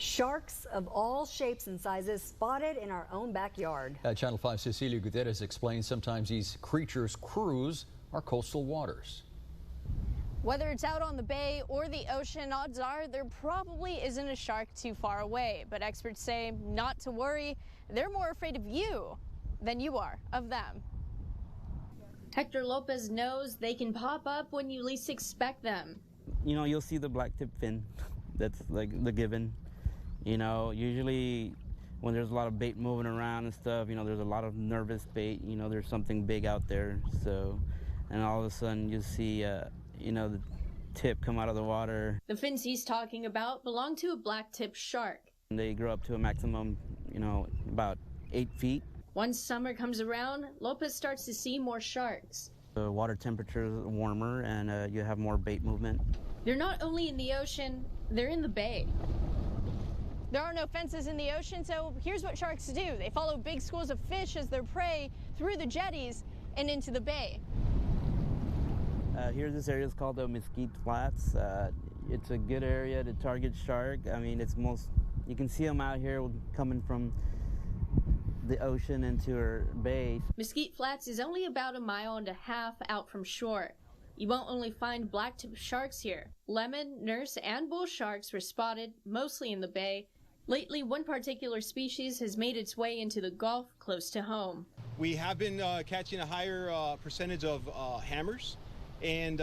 Sharks of all shapes and sizes spotted in our own backyard. Channel 5's Cecilia Gutierrez explains sometimes these creatures cruise our coastal waters. Whether it's out on the bay or the ocean, odds are there probably isn't a shark too far away. But experts say not to worry. They're more afraid of you than you are of them. Hector Lopez knows they can pop up when you least expect them. You know, you'll see the black tip fin. That's like the given. You know, usually when there's a lot of bait moving around and stuff, you know, there's a lot of nervous bait, you know, there's something big out there. So, and all of a sudden you see, you know, the tip come out of the water. The fins he's talking about belong to a black tip shark. And they grow up to a maximum, you know, about 8 feet. Once summer comes around, Lopez starts to see more sharks. The water temperature is warmer and you have more bait movement. They're not only in the ocean, they're in the bay. There are no fences in the ocean, so here's what sharks do. They follow big schools of fish as their prey through the jetties and into the bay. Here's this area is called the Mesquite Flats. It's a good area to target shark. I mean, you can see them out here coming from the ocean into our bay. Mesquite Flats is only about 1.5 miles out from shore. You won't only find blacktip sharks here. Lemon, nurse, and bull sharks were spotted, mostly in the bay. Lately, one particular species has made its way into the Gulf close to home. We have been catching a higher percentage of hammers, and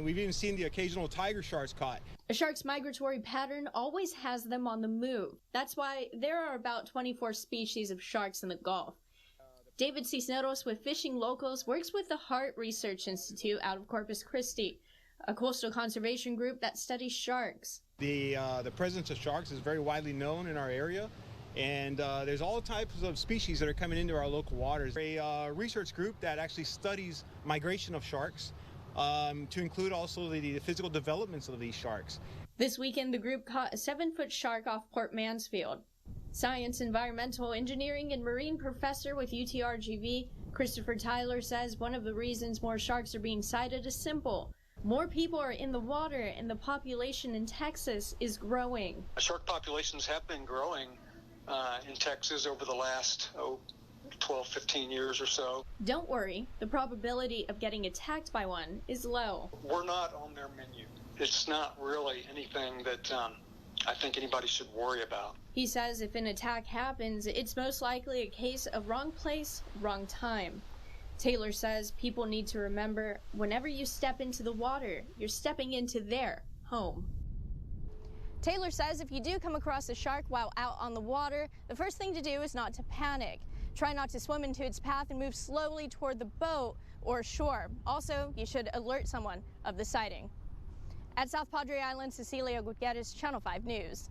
we've even seen the occasional tiger sharks caught. A shark's migratory pattern always has them on the move. That's why there are about 24 species of sharks in the Gulf. David Cisneros with Fishing Locals works with the Hart Research Institute out of Corpus Christi, a coastal conservation group that studies sharks. The presence of sharks is very widely known in our area, and there's all types of species that are coming into our local waters. A research group that actually studies migration of sharks, to include also the physical developments of these sharks. This weekend, the group caught a 7-foot shark off Port Mansfield. Science, environmental engineering, and marine professor with UTRGV, Christopher Tyler, says one of the reasons more sharks are being sighted is simple. More people are in the water, and the population in Texas is growing. Shark populations have been growing in Texas over the last 12, 15 years or so. Don't worry, the probability of getting attacked by one is low. We're not on their menu. It's not really anything that I think anybody should worry about. He says if an attack happens, it's most likely a case of wrong place, wrong time. Taylor says people need to remember whenever you step into the water, you're stepping into their home. Taylor says if you do come across a shark while out on the water, the first thing to do is not to panic. Try not to swim into its path and move slowly toward the boat or shore. Also, you should alert someone of the sighting. At South Padre Island, Cecilia Gutierrez, Channel 5 News.